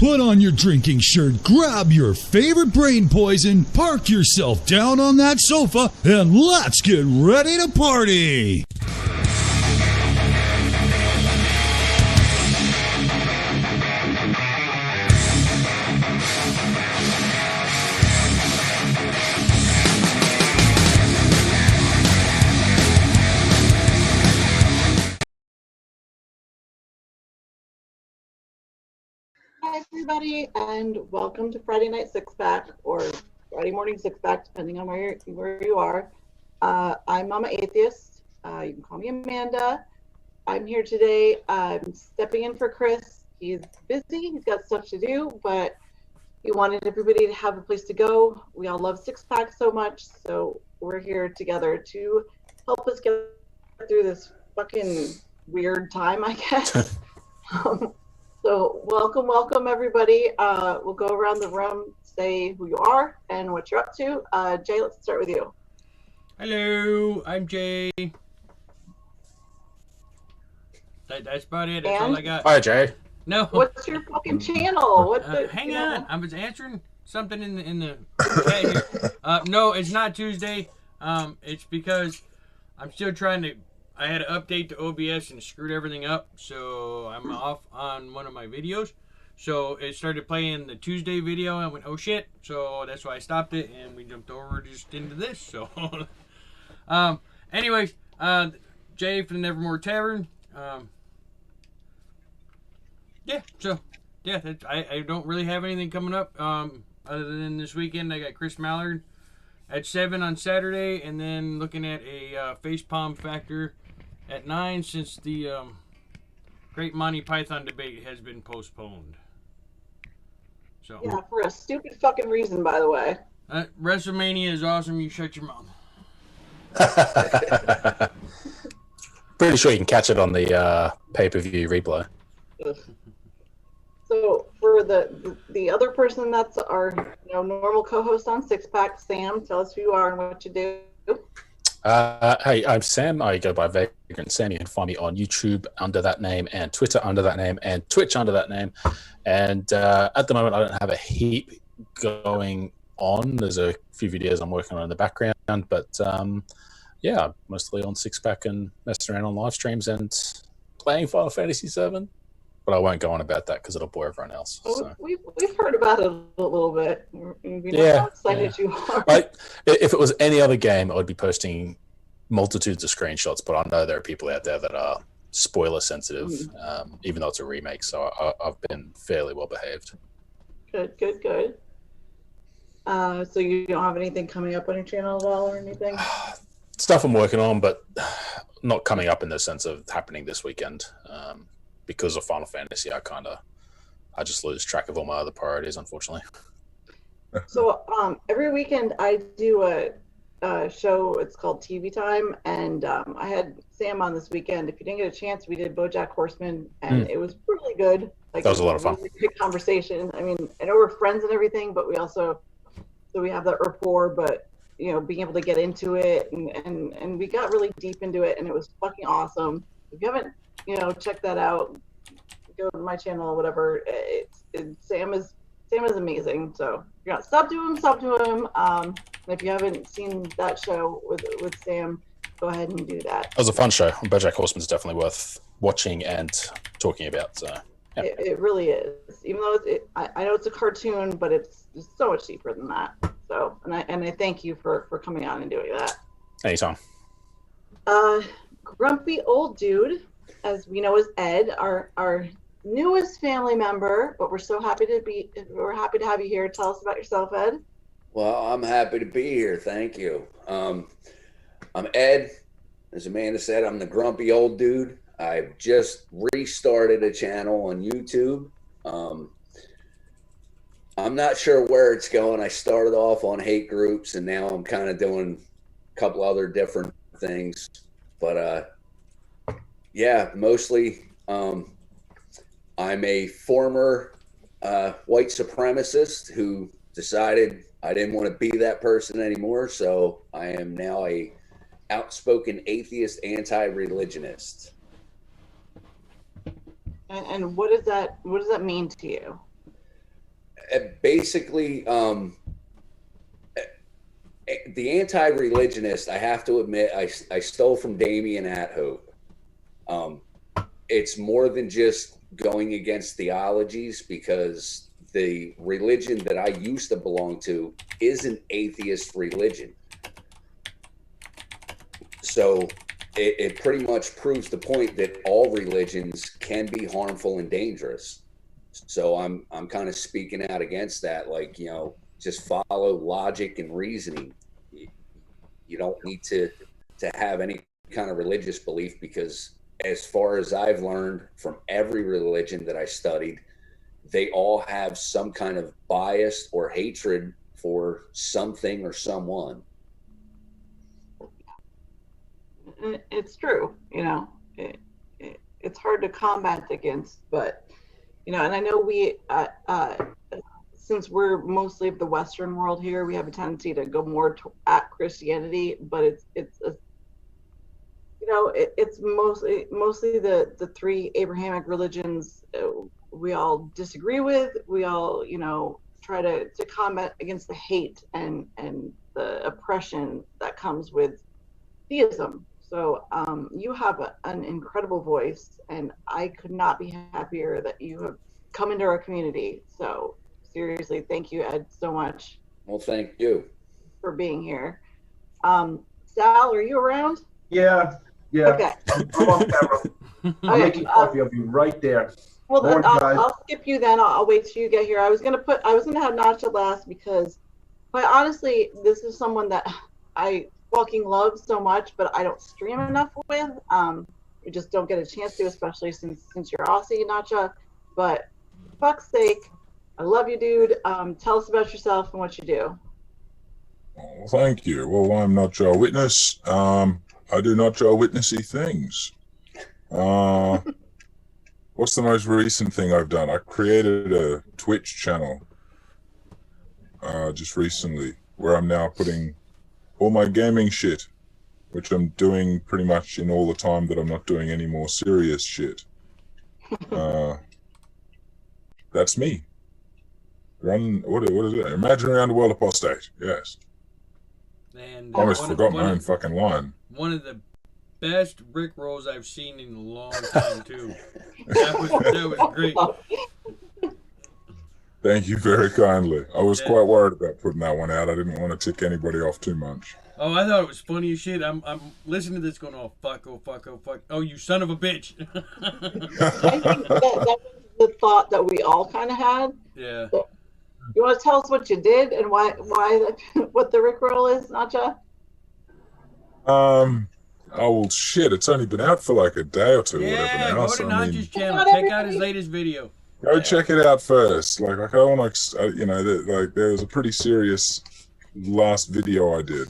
Put on your drinking shirt, grab your favorite brain poison, park yourself down on that sofa, and let's get ready to party! Hi everybody, and welcome to Friday Night Six Pack, or Friday Morning Six Pack, depending on where you are. I'm Mama Atheist. You can call me Amanda. I'm here today. I'm stepping in for Chris. He's busy. He's got stuff to do, but he wanted everybody to have a place to go. We all love Six Pack so much, so we're here together to help us get through this fucking weird time, I guess. So welcome everybody. We'll go around the room, say who you are and what you're up to. Jay, let's start with you. Hello, I'm Jay. That's about it. That's all I got. Hi, Jay. No. What's your fucking channel? Hang on. I was answering something in the chat here. No, it's not Tuesday. It's because I'm still trying to. I had to update the OBS and screwed everything up, so I'm off on one of my videos. So it started playing the Tuesday video, and I went, oh shit. So that's why I stopped it, and we jumped over just into this. So, anyways, Jay from the Nevermore Tavern. I don't really have anything coming up other than this weekend. I got Chris Mallard at 7 on Saturday, and then looking at a Facepalm Factor at 9 since the Great Monty Python debate has been postponed. So yeah, for a stupid fucking reason, by the way. WrestleMania is awesome. You shut your mouth. Pretty sure you can catch it on the pay-per-view replay. So for the other person that's our normal co-host on Six Pack, Sam, tell us who you are and what you do. Hey, I'm Sam. I go by Vagrant Sam. You can find me on YouTube under that name, and Twitter under that name, and Twitch under that name. And at the moment, I don't have a heap going on. There's a few videos I'm working on in the background, but yeah, mostly on Six Pack and messing around on live streams and playing Final Fantasy VII. But I won't go on about that because it'll bore everyone else. So. We've heard about it a little bit. We know how excited you are. If it was any other game, I would be posting multitudes of screenshots. But I know there are people out there that are spoiler sensitive, even though it's a remake. So I've been fairly well behaved. Good. So you don't have anything coming up on your channel at all or anything? Stuff I'm working on, but not coming up in the sense of happening this weekend. Because of Final Fantasy, I just lose track of all my other priorities, unfortunately. So every weekend I do a show. It's called TV Time, and I had Sam on this weekend. If you didn't get a chance, we did BoJack Horseman, and it was really good. Like, that was a lot of fun. Really good conversation. I mean, I know we're friends and everything, but we have that rapport. But being able to get into it, and we got really deep into it, and it was fucking awesome. If you haven't check that out. Go to my channel or whatever. Sam is amazing. So if you're not sub to him. If you haven't seen that show with Sam, go ahead and do that. It was a fun show. BoJack Horseman's definitely worth watching and talking about. So yeah. It really is. Even though I know it's a cartoon, but it's so much deeper than that. So and I thank you for coming on and doing that. Anytime. Grumpy old dude, as we know, is Ed, our newest family member, but we're happy to have you here. Tell us about yourself, Ed. Well, I'm happy to be here. Thank you. I'm Ed. As Amanda said, I'm the grumpy old dude. I've just restarted a channel on YouTube. I'm not sure where it's going. I started off on hate groups, and now I'm kind of doing a couple other different things. But yeah, mostly I'm a former white supremacist who decided I didn't want to be that person anymore. So I am now a outspoken atheist, anti-religionist. And what does that mean to you? basically, the anti-religionist, I have to admit, I stole from Damien at Hope. It's more than just going against theologies, because the religion that I used to belong to is an atheist religion. So it pretty much proves the point that all religions can be harmful and dangerous. So I'm kind of speaking out against that, like, just follow logic and reasoning. You don't need to have any kind of religious belief, because as far as I've learned from every religion that I studied, they all have some kind of bias or hatred for something or someone. It's true, it's hard to combat against, but and I know we since we're mostly of the Western world here, we have a tendency to go more at Christianity, but it's mostly the three Abrahamic religions we all disagree with. We all try to combat against the hate and the oppression that comes with theism. So you have an incredible voice, and I could not be happier that you have come into our community. So seriously, thank you, Ed, so much. Well, thank you for being here. Sal, are you around? Yeah. Okay. I'm on camera. I'm making coffee. I'll be right there. Well, then I'll skip you. Then I'll wait till you get here. I was gonna have Nacha last because, quite honestly, this is someone that I fucking love so much, but I don't stream enough with. We just don't get a chance to, especially since you're Aussie, Nacha. But fuck's sake, I love you, dude. Tell us about yourself and what you do. Well, thank you. Well, I'm not your witness. I do not your witnessy things. What's the most recent thing I've done? I created a Twitch channel just recently, where I'm now putting all my gaming shit, which I'm doing pretty much in all the time that I'm not doing any more serious shit. That's me. What is it? Imaginary Underworld Apostate. Yes. And I almost forgot my own fucking line. One of the best Rick rolls I've seen in a long time too. That was great. Thank you very kindly. I was quite worried about putting that one out. I didn't want to tick anybody off too much. Oh, I thought it was funny as shit. I'm listening to this going, oh fuck, oh fuck, oh fuck. Oh, you son of a bitch. I think that was the thought that we all kind of had. Yeah. So, you want to tell us what you did and why what the Rickroll is, Nacha? Oh well, shit! It's only been out for like a day or two, Yeah, whatever. Now, go to Nacha's channel. Check out his latest video. Go check it out first. Like I don't want to, like there was a pretty serious last video I did.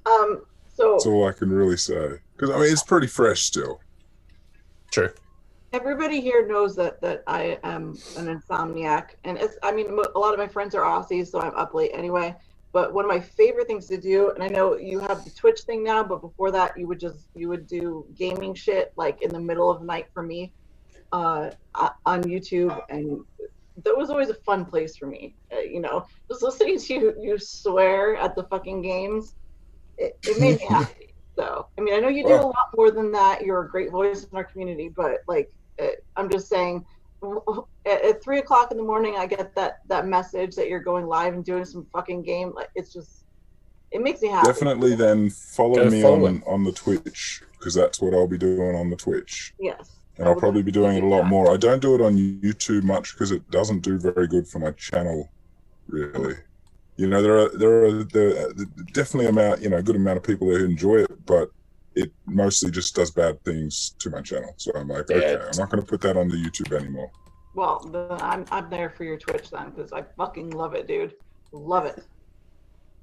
So that's all I can really say, because I mean it's pretty fresh still. True. Everybody here knows that I am an insomniac, and a lot of my friends are Aussies, so I'm up late anyway. But one of my favorite things to do, and I know you have the Twitch thing now, but before that you would do gaming shit like in the middle of the night for me on YouTube, and that was always a fun place for me. Just listening to you swear at the fucking games, it made me happy. So I know you do a lot more than that. You're a great voice in our community, but like I'm just saying, at 3 o'clock in the morning, I get that message that you're going live and doing some fucking game. Like it makes me happy. Definitely, then follow me on the Twitch, because that's what I'll be doing on the Twitch. Yes. And I'll probably be doing it a lot more. I don't do it on YouTube much because it doesn't do very good for my channel, really. There are definitely a good amount of people who enjoy it, but it mostly just does bad things to my channel. So I'm like, okay, I'm not going to put that on the YouTube anymore. Well, I'm there for your Twitch then, because I fucking love it, dude. Love it.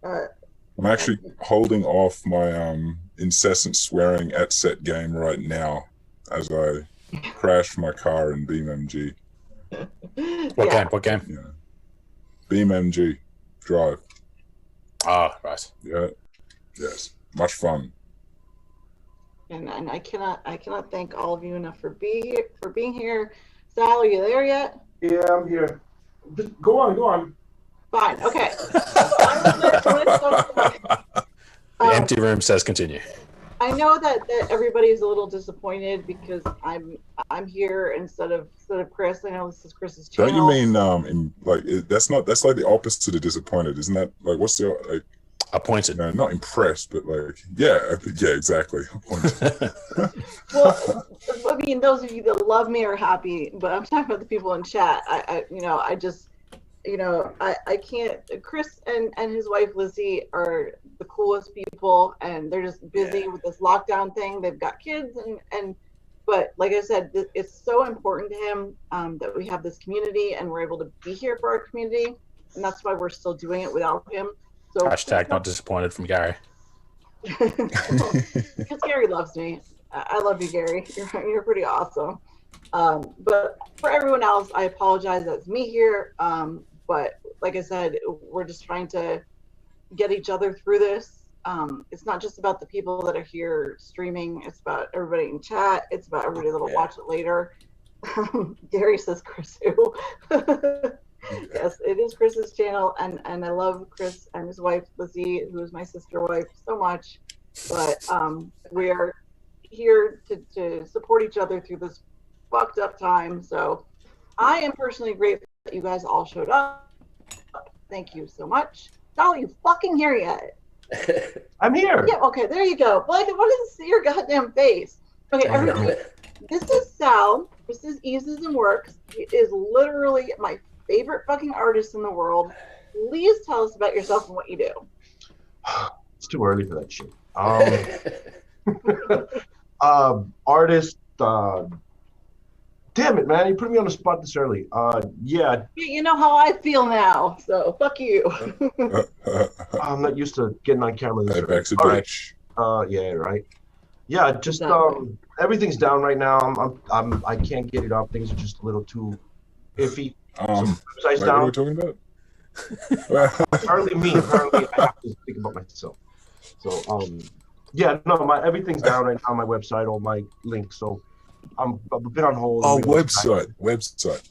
I'm actually holding off my incessant swearing at set game right now as I crash my car in BeamMG. What game? Yeah. BeamMG Drive. Ah, right. Yeah. Yes. Much fun. And I cannot thank all of you enough for being here. Sal, are you there yet? Yeah, I'm here. Just go on. Fine. Okay. So I'm gonna start. The empty room says continue. I know that everybody's a little disappointed because I'm here instead of Chris. I know this is Chris's channel. Don't you mean that's like the opposite of disappointed, isn't that? Like, what's the like? Appointed. No, not impressed, but like, yeah, exactly. Appointed. Well, I mean, those of you that love me are happy, but I'm talking about the people in chat. I can't. Chris and his wife Lizzie are the coolest people, and they're just busy with this lockdown thing. They've got kids, but like I said, it's so important to him that we have this community, and we're able to be here for our community, and that's why we're still doing it without him. So Hashtag not disappointed from Gary. Because Gary loves me. I love you, Gary. You're pretty awesome. But for everyone else, I apologize. That's me here. But like I said, we're just trying to get each other through this. It's not just about the people that are here streaming. It's about everybody in chat. It's about everybody that'll watch it later. Gary says Chris who. Yes, it is Chris's channel, and I love Chris and his wife Lizzie, who is my sister wife, so much. But we are here to support each other through this fucked up time. So I am personally grateful that you guys all showed up. Thank you so much. Dolly, you fucking here yet? I'm here. Yeah, okay, there you go. What is your goddamn face? Okay, everybody, this is Sal. This is Eases and Works. He is literally my favorite fucking artist in the world. Please tell us about yourself and what you do. It's too early for that shit. Artist. Damn it, man! You put me on the spot this early. Yeah. You know how I feel now, so fuck you. I'm not used to getting on camera this early. Back to bitch. Yeah, right. Yeah, just everything's down right now. I can't get it up. Things are just a little too iffy. What are we talking about? Apparently I have to think about myself. So yeah, no, everything's down right now on my website, all my links. So I'm a bit on hold. Oh, website.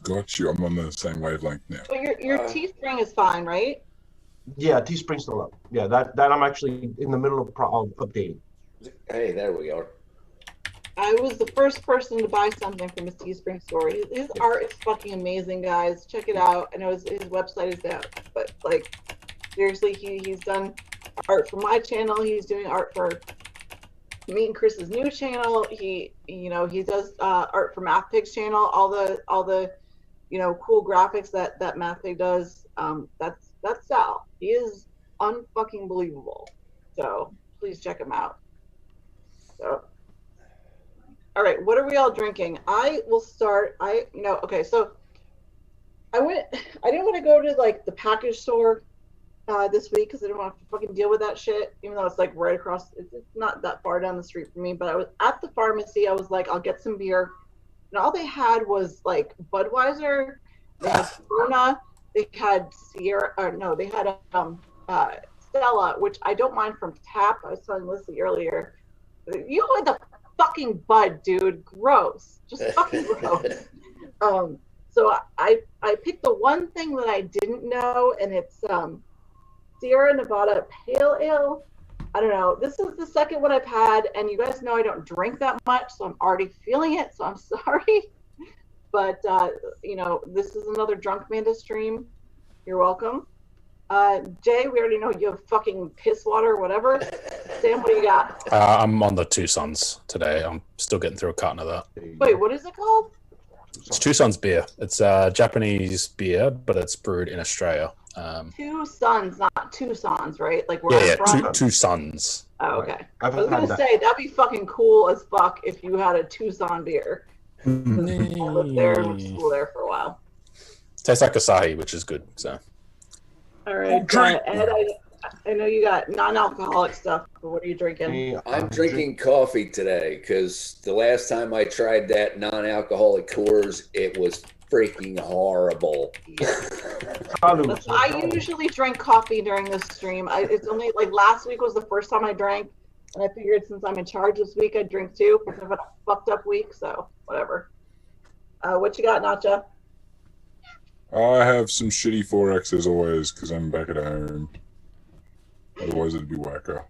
Got you. I'm on the same wavelength now. But your Teespring is fine, right? Yeah, Teespring's still up. Yeah, that I'm actually in the middle of updating. Hey, there we are. I was the first person to buy something from his Teespring store. His art is fucking amazing, guys. Check it out. I know his website is down, but like seriously, he's done art for my channel. He's doing art for me and Chris's new channel. He does art for Math Pig's channel. All the cool graphics that Math Pig does. That's Sal. He is unfucking believable. So please check him out. So. All right, what are we all drinking? I will start. Okay, so I didn't want to go to like the package store this week because I didn't want to fucking deal with that shit, even though it's like right across, it's not that far down the street from me. But I was at the pharmacy. I was like, I'll get some beer. And all they had was like Budweiser, they had Corona, they had they had Stella, which I don't mind from tap. I was telling Lizzie earlier. You had the fucking Bud, dude. Gross. Just fucking gross. So I picked the one thing that I didn't know, and it's Sierra Nevada Pale Ale. I don't know. This is the second one I've had, and you guys know I don't drink that much, so I'm already feeling it, so I'm sorry. But, this is another Drunk Manda stream. You're welcome. Jay, we already know you have fucking piss water or whatever. Sam, what do you got? I'm on the Two Sons today. I'm still getting through a carton of that. Wait, what is it called? It's Two Sons beer. It's Japanese beer, but it's brewed in Australia. Two Sons, not Tucson's, right? Like where I'm from? Two Sons. Oh, okay. I was going to say, that'd be fucking cool as fuck if you had a Tucson beer. I lived there and went to school there for a while. Tastes like Asahi, which is good, so. All right, Ed, I know you got non-alcoholic stuff, but what are you drinking? I'm drinking coffee today because the last time I tried that non-alcoholic Coors, it was freaking horrible. I usually drink coffee during this stream. It's only like last week was the first time I drank, and I figured since I'm in charge this week, I'd drink too because I've had a fucked up week, so whatever. What you got, Nacha? I have some shitty 4X as always because I'm back at home. Otherwise, it'd be wacko.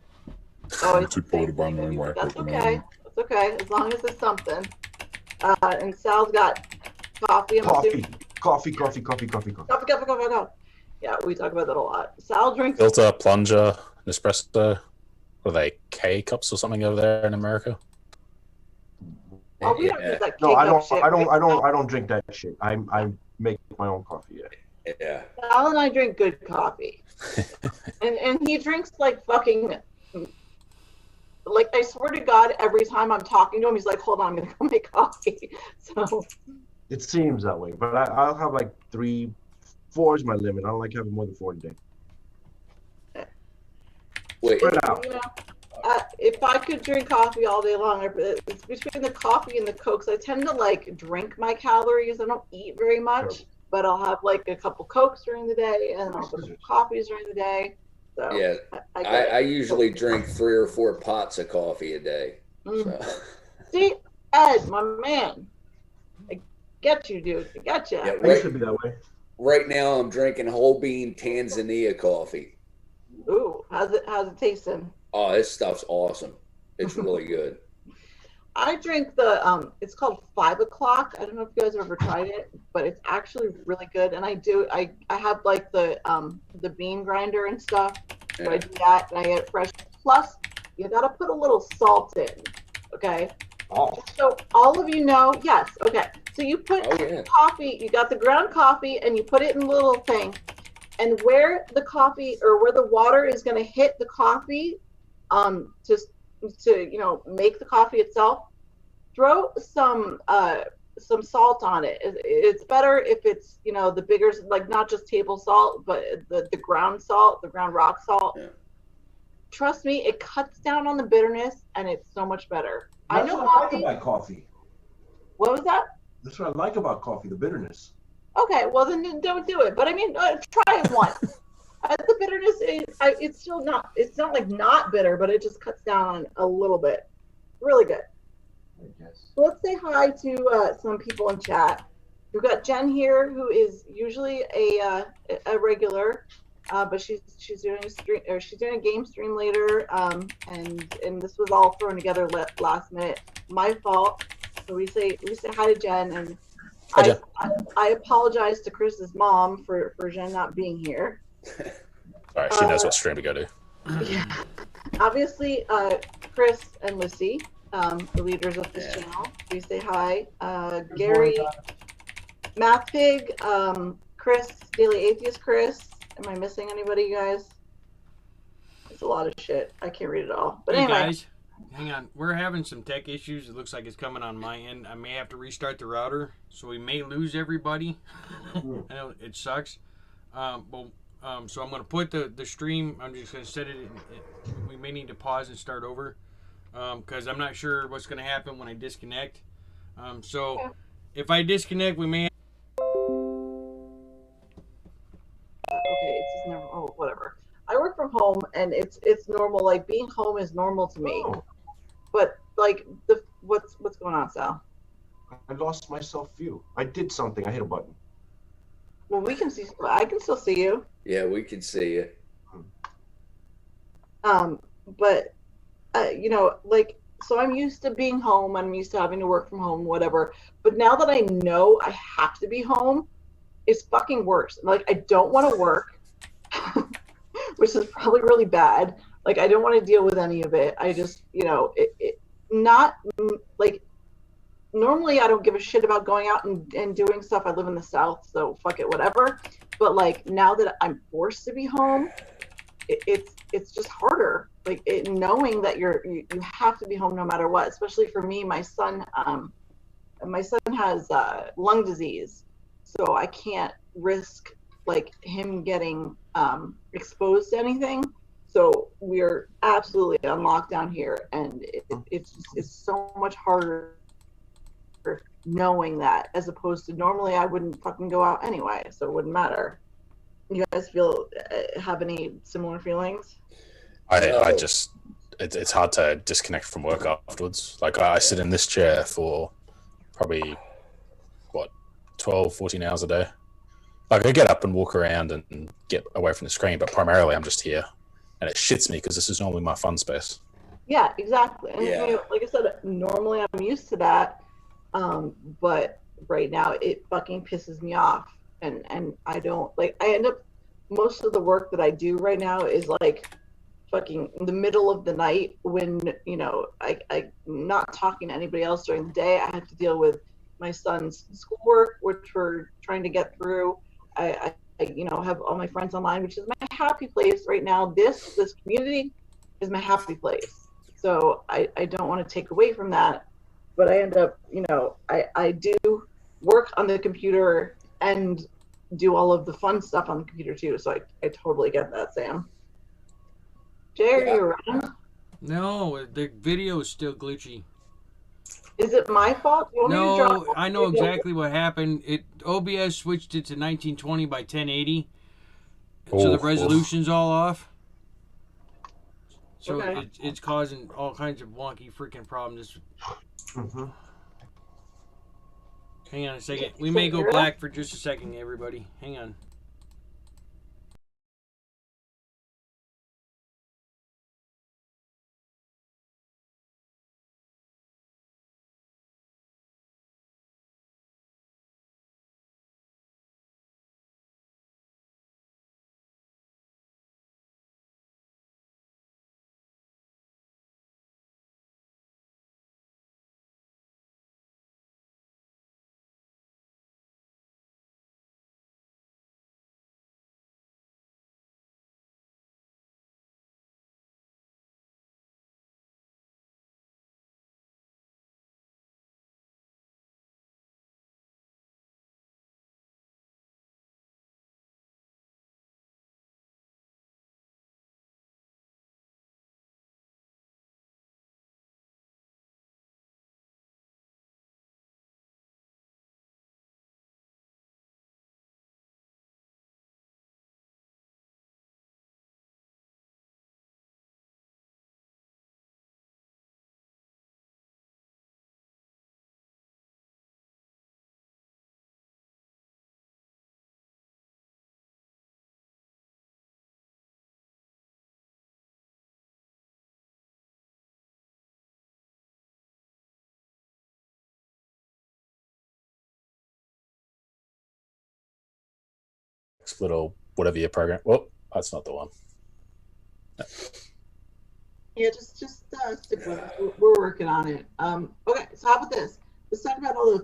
Oh, I'm too poor to buy my own wacko. that's okay. That's okay, as long as it's something. And Sal's got coffee. I'm assuming. Coffee. Coffee. Yeah, we talk about that a lot. Sal drinks. Filter, plunger, Nespresso. Are they K cups or something over there in America? Oh, we don't use that. No, I K-cup shit. don't drink that shit. I make my own coffee. Yeah. Sal and I drink good coffee, and he drinks like fucking. Like, I swear to God, every time I'm talking to him, he's like, "Hold on, I'm gonna go make coffee." So it seems that way, but I'll have like 3, 4 is my limit. I don't like having more than 4 a day. Wait. Spread out. You know, if I could drink coffee all day long, it's between the coffee and the Cokes. I tend to like drink my calories. I don't eat very much, Sure. but I'll have like a couple Cokes during the day and I'll have some coffees during the day. So Yeah. I usually drink 3 or 4 pots of coffee a day. So. See, Ed, my man, I get you, dude. I get you. Yeah, I used to be that way. Right now, I'm drinking whole bean Tanzania coffee. Ooh, how's it tasting? Oh, this stuff's awesome. It's really good. I drink the it's called 5 o'clock. I don't know if you guys have ever tried it, but it's actually really good. And I have like the bean grinder and stuff. So I do that and I get it fresh. Plus, you gotta put a little salt in. Okay. Oh. So all of you know, yes, okay. So you put yeah. coffee, you got the ground coffee and you put it in a little thing. And where the coffee or where the water is gonna hit the coffee, to make the coffee itself, throw some salt on it. It's better if it's the bigger, like not just table salt, but the ground salt, the ground rock salt. Yeah. Trust me, it cuts down on the bitterness and it's so much better. That's I know what I like about coffee. What was that? That's what I like about coffee, the bitterness. Okay, well then don't do it. But I mean, try it once. The bitterness it's still not. It's not like not bitter, but it just cuts down a little bit. Really good. Yes. So let's say hi to some people in chat. We've got Jen here, who is usually a regular, but she's doing a stream, or she's doing a game stream later, and this was all thrown together last minute. My fault. So we say hi to Jen, and I apologize to Chris's mom for Jen not being here. All right, she knows what stream to go to. Yeah. Obviously, Chris and Lucy, the leaders of this channel. We say hi. Gary, Math Pig, Chris, Daily Atheist Chris. Am I missing anybody, you guys? It's a lot of shit. I can't read it all. But hey anyway. guys, hang on. We're having some tech issues. It looks like it's coming on my end. I may have to restart the router, so we may lose everybody. I know it sucks. So I'm going to put the stream, I'm just going to set it, we may need to pause and start over because I'm not sure what's going to happen when I disconnect. So if I disconnect, we may... Okay, it's just never, whatever. I work from home and it's normal, like being home is normal to me. Oh. But like what's going on, Sal? I lost my self-view. I did something. I hit a button. Well, we can see, I can still see you. Yeah, we can see you. But like, so I'm used to being home. I'm used to having to work from home, whatever. But now that I know I have to be home, it's fucking worse. Like, I don't want to work, which is probably really bad. Like, I don't want to deal with any of it. I just, not like, normally I don't give a shit about going out and doing stuff. I live in the South, so fuck it, whatever. But like, now that I'm forced to be home, it's just harder. Like, knowing that you have to be home no matter what. Especially for me, my son has lung disease, so I can't risk like him getting exposed to anything. So we're absolutely on lockdown here, and it's so much harder knowing that, as opposed to normally I wouldn't fucking go out anyway, so it wouldn't matter. You guys have any similar feelings? I just, it's hard to disconnect from work afterwards. Like, I sit in this chair for probably 12, 14 hours a day, Like I get up and walk around and get away from the screen, but primarily I'm just here, and it shits me because this is normally my fun space. Yeah, exactly. And Yeah. you know, like I said, normally I'm used to that, but right now it fucking pisses me off, and I don't like. I end up most of the work that I do right now is like fucking in the middle of the night when you know I'm not talking to anybody else during the day. I have to deal with my son's schoolwork, which we're trying to get through. I you know have all my friends online, which is my happy place right now. This community is my happy place. So I don't want to take away from that, but I end up you know I do work on the computer and do all of the fun stuff on the computer too. So I totally get that, Sam. Jay, are you around? No, the video is still glitchy. Is it my fault? You want me to drop No, I know exactly what happened. OBS switched it to 1920 by 1080, so the Oh, resolution's all off. So Okay. it's causing all kinds of wonky freaking problems. Mm-hmm. Hang on a second. We may go black for just a second, everybody. Hang on. little whatever your program. Well, that's not the one. Yeah, just stick with us. We're working on it. Okay, so how about this? Let's talk about all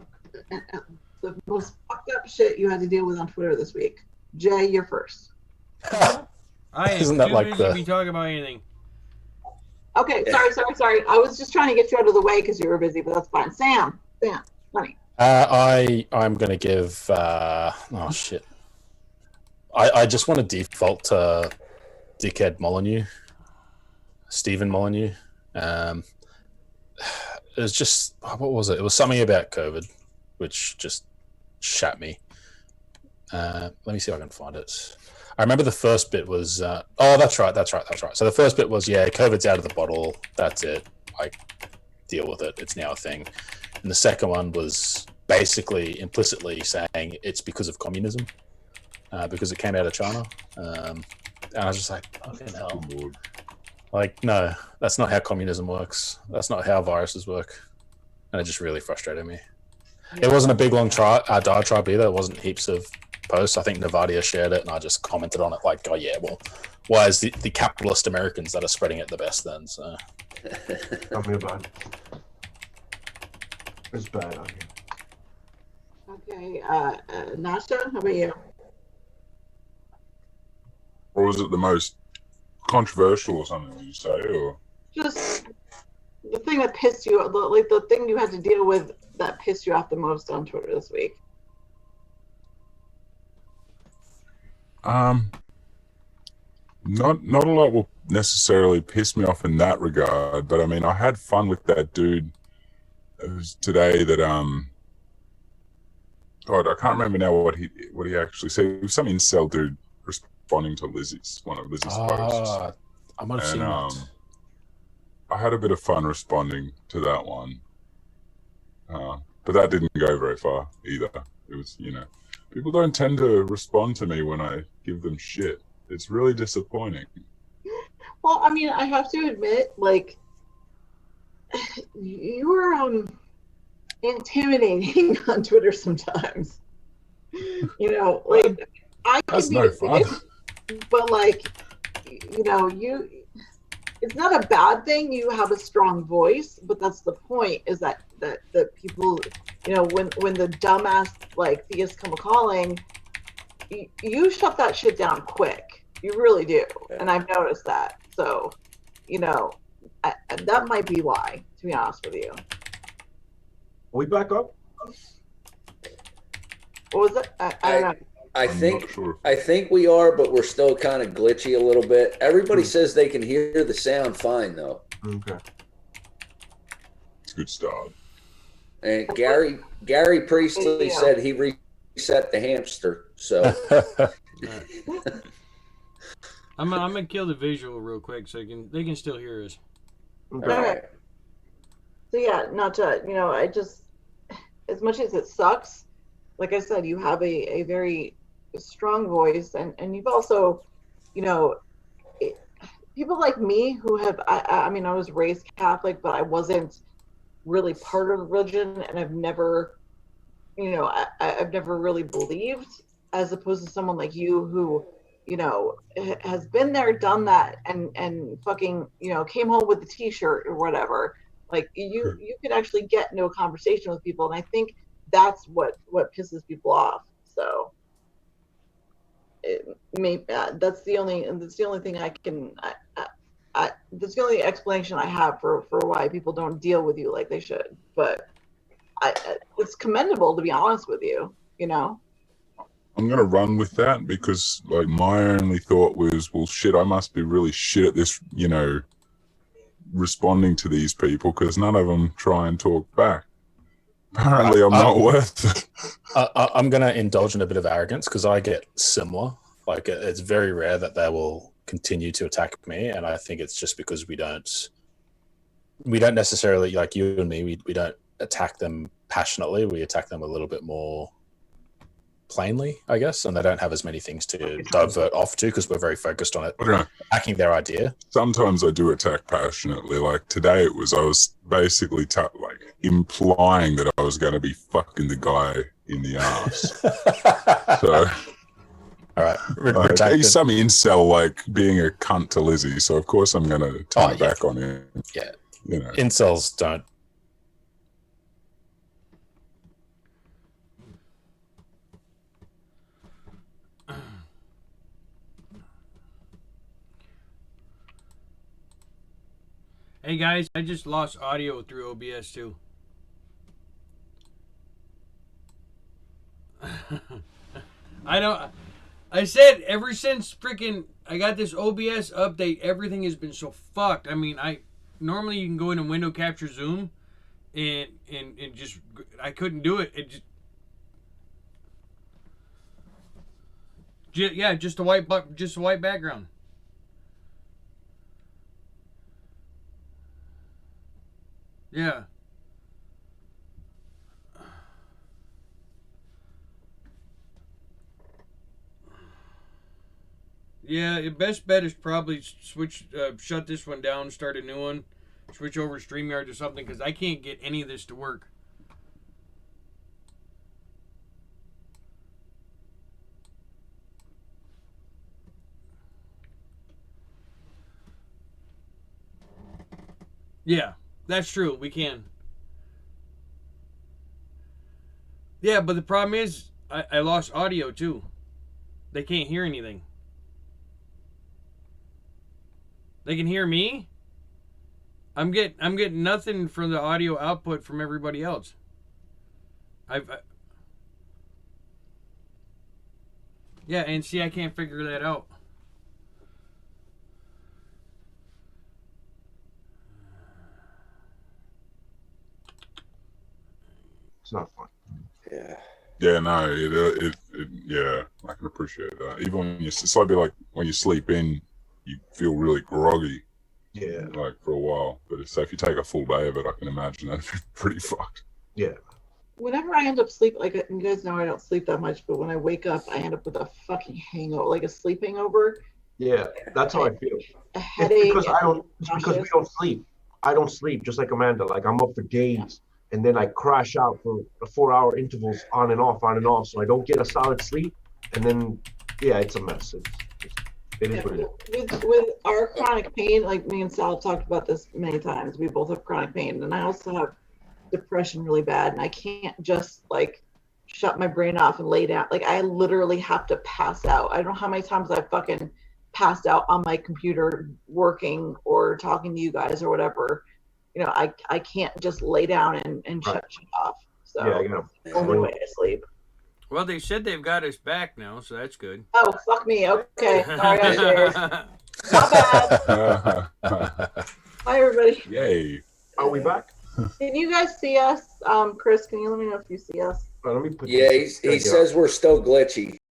the most fucked up shit you had to deal with on Twitter this week. Jay, you're first. I am Isn't that too like busy to the- be talking about anything. Okay, sorry. I was just trying to get you out of the way because you were busy, but that's fine. Sam, honey. I'm gonna give. Oh shit! I just want to default to dickhead Molyneux, Stephen Molyneux. It was just what was it? It was something about COVID, which just shat me. Let me see if I can find it. I remember the first bit was, oh, that's right. So the first bit was, yeah, COVID's out of the bottle. That's it. Like, deal with it. It's now a thing. And the second one was basically implicitly saying it's because of communism, because it came out of China. And I was just like, fucking hell. Like, no, that's not how communism works. That's not how viruses work. And it just really frustrated me. It wasn't a big long diatribe either. It wasn't heaps of posts. I think Navadia shared it, and I just commented on it like, oh yeah, well, why is the capitalist Americans that are spreading it the best then? So Tell me about it. It's bad out here. Okay, Nasha, how about you? Or was it the most controversial or something, would you say? Or Just the thing that pissed you, like the thing you had to deal with that pissed you off the most on Twitter this week. not a lot will necessarily piss me off in that regard, but I mean, I had fun with that dude. It was today that God, I can't remember now what he actually said. It was some incel dude responding to one of Lizzie's posts. I might have seen that. I had a bit of fun responding to that one, but that didn't go very far either. It was, People don't tend to respond to me when I give them shit. It's really disappointing. Well, I mean, I have to admit, like, you are intimidating on Twitter sometimes. You know, like, I That's can be no a fun. bitch, but like, you know, it's not a bad thing. You have a strong voice, but that's the point. Is that people, you know, when the dumbass like theists come a calling, you shut that shit down quick. You really do, and I've noticed that. So, you know, that might be why. To be honest with you. Are we back up? What was it? I don't know. I I'm think not sure. I think we are, but we're still kind of glitchy a little bit. Everybody says they can hear the sound fine though. Okay. It's a good start. And Gary Priestley said he reset the hamster. So I'm gonna kill the visual real quick so they can still hear us. Okay. all right. So yeah, not to, you know, I just, as much as it sucks, like I said, you have a very strong voice, and you've also, you know, people like me who have, I mean, I was raised Catholic, but I wasn't really part of the religion, and I've never, you know, I've never really believed, as opposed to someone like you who, you know, has been there, done that, and fucking, you know, came home with a T-shirt or whatever. Like you can actually get into a conversation with people, and I think that's what pisses people off. So that's the only thing I can. That's the only explanation I have for why people don't deal with you like they should. But it's commendable, to be honest with you. You know. I'm gonna run with that because, like, my only thought was, well, shit, I must be really shit at this, you know, responding to these people because none of them try and talk back. Apparently, I'm not worth it. I'm going to indulge in a bit of arrogance because I get similar. Like, it's very rare that they will continue to attack me, and I think it's just because we don't necessarily, like you and me, we don't attack them passionately. We attack them a little bit more plainly, I guess, and they don't have as many things to divert off to because we're very focused on it, attacking their idea. Sometimes I do attack passionately. Like today, I was basically like implying that I was going to be fucking the guy in the ass. So, all right, he's some incel like being a cunt to Lizzie. So of course I'm going to turn it back on him. Yeah, you know, incels don't. Hey guys, I just lost audio through OBS too. I said ever since freaking I got this OBS update, everything has been so fucked. I mean, normally you can go in and window capture Zoom and just I couldn't do it. It just a white background. Yeah. Yeah, your best bet is probably shut this one down, start a new one, switch over StreamYard or something, because I can't get any of this to work. Yeah, that's true. We can. Yeah, but the problem is I lost audio too. They can't hear anything. They can hear me. I'm getting nothing from the audio output from everybody else. Yeah, and see, I can't figure that out. It's not fun. Yeah. Yeah, no, yeah, I can appreciate that. Even when it's like when you sleep in, you feel really groggy. Yeah. Like for a while. But so if you take a full day of it, I can imagine that'd be pretty fucked. Yeah. whenever I end up sleep, like you guys know, I don't sleep that much, but when I wake up, I end up with a fucking hangover, like a sleep hangover, Yeah, that's how I feel. a It's headache. because we don't sleep. I don't sleep, just like Amanda. Like I'm up for days, and then I crash out for 4-hour intervals on and off, so I don't get a solid sleep, and then yeah, it's a mess. It is what it is. With our chronic pain, like me and Sal have talked about this many times, we both have chronic pain, and I also have depression really bad, and I can't just like shut my brain off and lay down. Like I literally have to pass out. I don't know how many times I've fucking passed out on my computer working or talking to you guys or whatever. You know, I can't just lay down and shut shit off. So Yeah, I know. only way I sleep. Well, they said they've got us back now, so that's good. Oh, fuck me. Okay. Sorry, upstairs. Not bad. Bye, everybody. Yay. Are we back? Can you guys see us? Chris, can you let me know if you see us? Let me put Yeah, he says we're still glitchy.